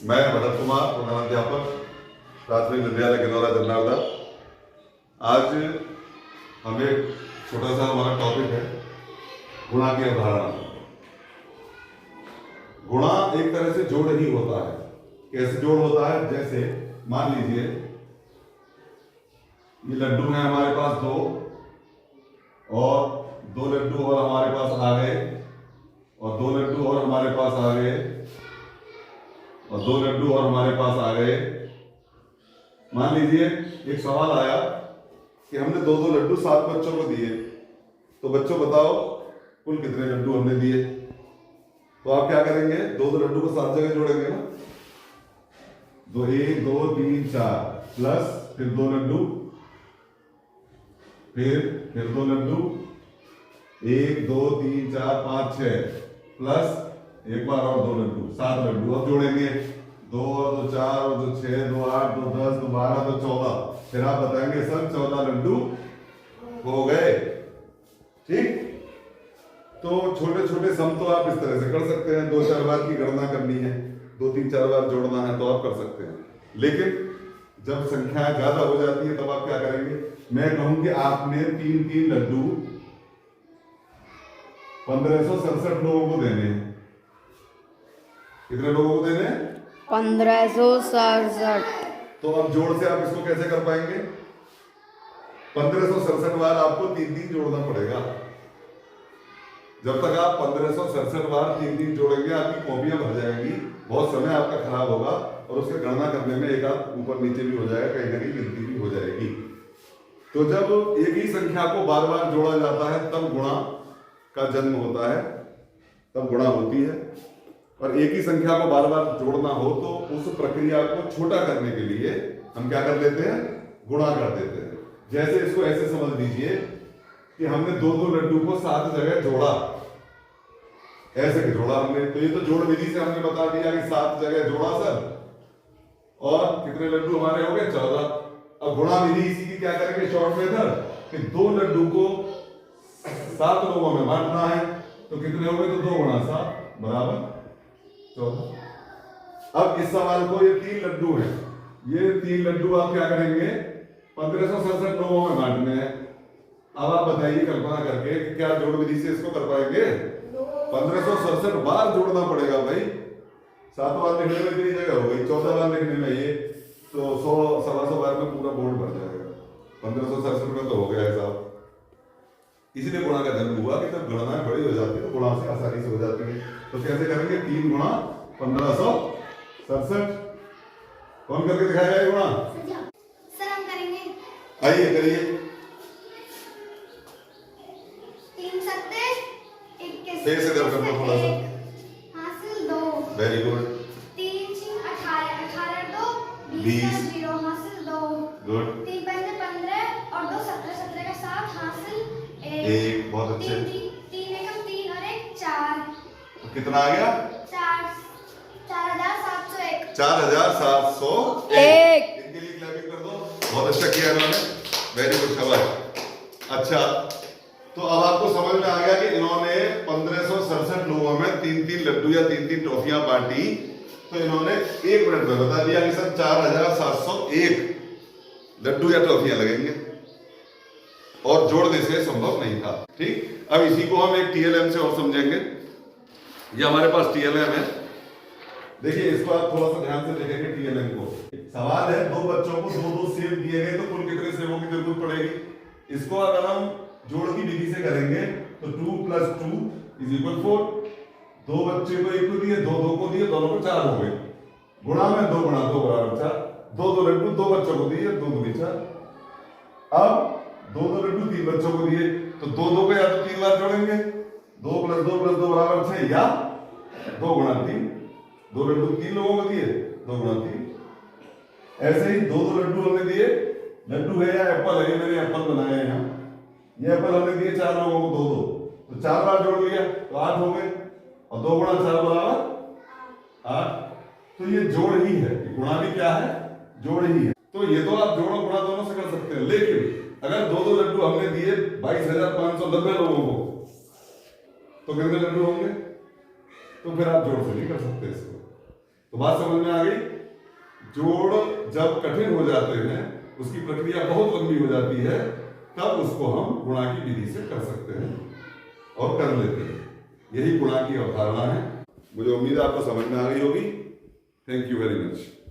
मैं भरत कुमार, प्रधानाध्यापक प्राथमिक विद्यालय गिनौरा जन्नारदा। आज हम एक छोटा सा हमारा टॉपिक है गुणा की अवधारणा। गुणा एक तरह से जोड़ ही होता है। कैसे जोड़ होता है? जैसे मान लीजिए ये लड्डू है हमारे पास दो, और दो लड्डू और हमारे पास आ गए, और दो लड्डू और हमारे पास आ गए, और दो लड्डू और हमारे पास आ गए। मान लीजिए एक सवाल आया कि हमने दो दो लड्डू 7 बच्चों को दिए, तो बच्चों बताओ कुल कितने लड्डू हमने दिए। तो आप क्या करेंगे? दो दो लड्डू को 7 जगह जोड़ेंगे ना। दो 1 2 3 4 प्लस फिर दो लड्डू, फिर दो लड्डू, 1 2 3 4 5 6 प्लस एक बार और दो लड्डू, 7 लड्डू। अब जोड़ेंगे 2 और 2 4 और 2 6 2 8 2 10 2 12 2 14। फिर आप बताएंगे सर 14 लड्डू हो गए। ठीक? तो छोटे छोटे सम तो आप इस तरह से कर सकते हैं। 2-4 बार की गणना करनी है, 2-3-4 बार जोड़ना है तो आप कर सकते हैं। लेकिन जब संख्या ज्यादा हो जाती है तब आप क्या करेंगे? मैं कहूं कि आपने 3-3 लड्डू 1567 लोगों को देने हैं। कितने लोगों को देने? 1567। तो अब जोड़ से आप इसको कैसे कर पाएंगे? 1567 बार आपको 3-3 जोड़ना पड़ेगा। जब तक आप 1567 बार 3-3 जोड़ेंगे आपकी कॉपियां भर जाएंगी, बहुत समय आपका खराब होगा, और उसके गणना करने में एक आध ऊपर नीचे भी हो जाएगा, कहीं ना कहीं गिनती भी हो जाएगी। तो जब एक ही संख्या को बार बार जोड़ा जाता है तब गुणा का जन्म होता है, तब गुणा होती है। और एक ही संख्या को बार बार जोड़ना हो तो उस प्रक्रिया को छोटा करने के लिए हम क्या कर लेते हैं? गुणा कर देते हैं। जैसे इसको ऐसे समझ लीजिए कि हमने दो दो लड्डू को 7 जगह जोड़ा। ऐसे कि जोड़ा हमने, तो ये तो जोड़ विधि से हमने बता दिया कि 7 जगह जोड़ा सर, और कितने लड्डू हमारे हो गए? 14। अब गुणा विधि इसी की क्या करेंगे शॉर्ट मेथड, कि दो लड्डू को 7 लोगों में बांटना है, तो कितने हो गए? तो 2 गुणा 7 बराबर 14। अब इस सवाल को, ये 3 लड्डू हैं, ये 3 लड्डू आप क्या करेंगे? 1567 लोगों में बांटने हैं। अब आप बताइए कल्पना करके कि क्या जोड़ विधि से इसको कर पाएंगे? 1567 बार जोड़ना पड़ेगा भाई। 7 बार लिखने में इतनी जगह हो गई, 14 बार लिखने में ये तो 100-125 बार में पूरा बोर्ड भर जाएगा। 1567 में तो हो गया हिसाब। इसीलिए गुणा का जन्म हुआ कि जब गणनाएं बड़ी हो जाती है तो गुणा से आसानी से हो जाती है। तो कैसे करेंगे? 3 गुणा 1567। कौन करके दिखाएगा ये गुणा? सर हम करेंगे। आइए करिए। 3 सत्ते 21। फिर से कर दो थोड़ा सा। हासिल 2। Very good. 3 6 18 18 2 20 0 हासिल 2। गुड। 3 5 15 और 2 17 17 का 7 हासिल 1। बहुत अच्छे। 3 एकम 3 और 1 4। तो कितना आ गया? 4701। 4701। इनके लिए क्लैपिंग कर दो। बहुत अच्छा किया इन्होंने, वेरी गुड, शाबाश। अच्छा, तो अब आपको समझ में आ गया कि इन्होंने 1567 लोगों में 3-3 लड्डू या 3-3 टॉफियां बांटी। तो इन्होंने 1 मिनट में बता दिया कि सर 4701 लड्डू या टॉफियां लगेंगे, और जोड़ने से संभव नहीं था। ठीक? अब इसी को हम एक टीएलएम से और समझेंगे। ये हमारे पास टीएलएम है। देखिए इसको आप थोड़ा सा ध्यान से देखेंगे टीएलएम को। सवाल है, 2 बच्चों को 2-2 सेब दिए गए तो कुल कितने सेबों की जरूरत पड़ेगी? इसको अगर हम जोड़ की विधि से करेंगे तो 2 + 2 = 4। 2 बच्चे को 1 को दिए, 2 2 को दिए, दोनों को 4 हो गए। गुणा में 2 गुणा 2 बराबर 4। 2 लड्डू 2 बच्चों को दिए, 2 2 4। अब 2 लड्डू 3 बच्चों को दिए, तो 2 को या तो 3 बार जोड़ेंगे, 2 + 2 + 2 बराबर 6, या 2 गुणा 3। 2 लड्डू 3 लोगों को दिए, 2 गुणा 3। ऐसे ही 2 लड्डू हमने दिए। लड्डू है या एप्पल है? मैंने एप्पल बनाया है यहाँ। ये एप्पल हमने दिए 4 लोगों को 2 2, तो 4 बार जोड़ लिया तो 8 हो गए, और 2 गुणा 4 बराबर 8। तो ये जोड़ ही है, गुणा भी क्या है? जोड़ ही है। तो ये तो आप जोड़ और गुणा दोनों से कर सकते हैं। लेकिन अगर 2 लड्डू हमने दिए 22,590 लोगों को, तो कितने लड्डू होंगे? तो फिर आप जोड़ से नहीं कर सकते इसको। तो बात समझ में आ गई। जोड़ जब कठिन हो जाते हैं, उसकी प्रक्रिया बहुत लंबी हो जाती है, तब उसको हम गुणा की विधि से कर सकते हैं और कर लेते हैं। यही गुणा की अवधारणा है। मुझे उम्मीद है आपको समझ में आ गई होगी। Thank you very much.